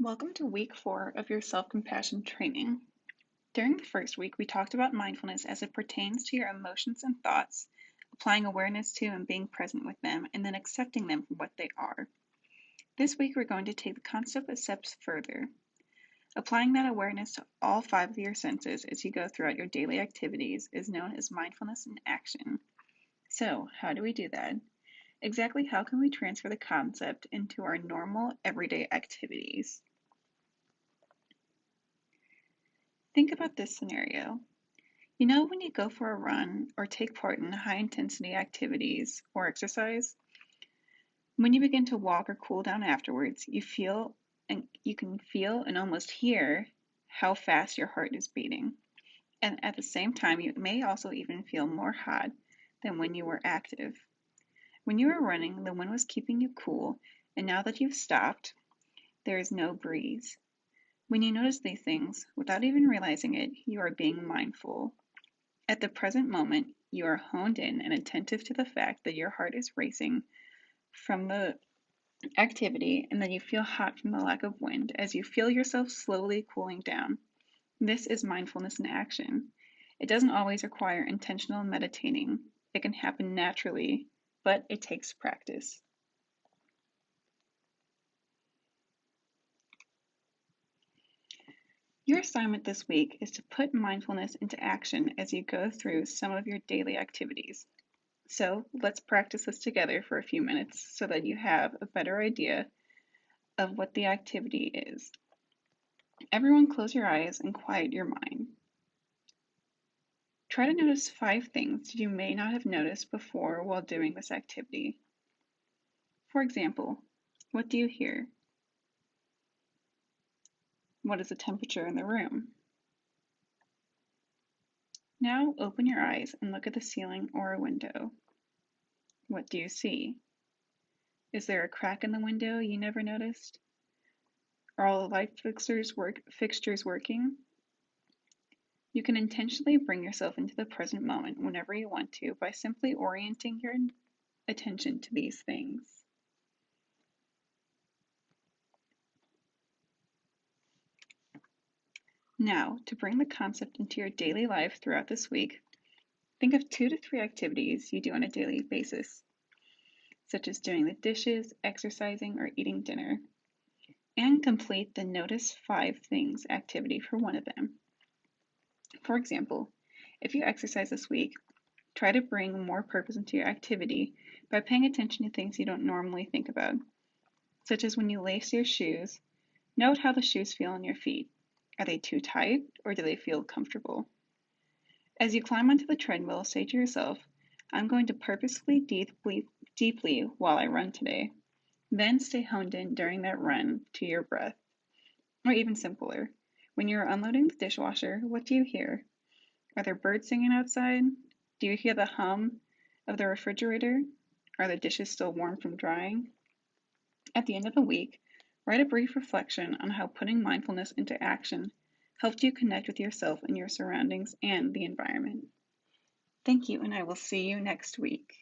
Welcome to week 4 of your self-compassion training. During the first week, we talked about mindfulness as it pertains to your emotions and thoughts, applying awareness to and being present with them, and then accepting them for what they are. This week, we're going to take the concept a step further. Applying that awareness to all 5 of your senses as you go throughout your daily activities is known as mindfulness in action. So, how do we do that? Exactly how can we transfer the concept into our normal, everyday activities? Think about this scenario. You know, when you go for a run or take part in high intensity activities or exercise, when you begin to walk or cool down afterwards, you can feel and almost hear how fast your heart is beating. And at the same time, you may also even feel more hot than when you were active. When you were running, the wind was keeping you cool, and now that you've stopped, there is no breeze. When you notice these things, without even realizing it, you are being mindful. At the present moment, you are honed in and attentive to the fact that your heart is racing from the activity and that you feel hot from the lack of wind as you feel yourself slowly cooling down. This is mindfulness in action. It doesn't always require intentional meditating. It can happen naturally, but it takes practice. Your assignment this week is to put mindfulness into action as you go through some of your daily activities. So let's practice this together for a few minutes so that you have a better idea of what the activity is. Everyone close your eyes and quiet your mind. Try to notice 5 things you may not have noticed before while doing this activity. For example, what do you hear? What is the temperature in the room? Now open your eyes and look at the ceiling or a window. What do you see? Is there a crack in the window you never noticed? Are all the light fixtures working? You can intentionally bring yourself into the present moment whenever you want to by simply orienting your attention to these things. Now, to bring the concept into your daily life throughout this week, think of 2 to 3 activities you do on a daily basis, such as doing the dishes, exercising, or eating dinner, and complete the Notice 5 Things activity for one of them. For example, if you exercise this week, try to bring more purpose into your activity by paying attention to things you don't normally think about, such as when you lace your shoes, note how the shoes feel on your feet. Are they too tight or do they feel comfortable? As you climb onto the treadmill, say to yourself, I'm going to purposefully deeply while I run today. Then stay honed in during that run to your breath. Or even simpler, when you're unloading the dishwasher, what do you hear? Are there birds singing outside? Do you hear the hum of the refrigerator? Are the dishes still warm from drying? At the end of the week, write a brief reflection on how putting mindfulness into action helped you connect with yourself and your surroundings and the environment. Thank you, and I will see you next week.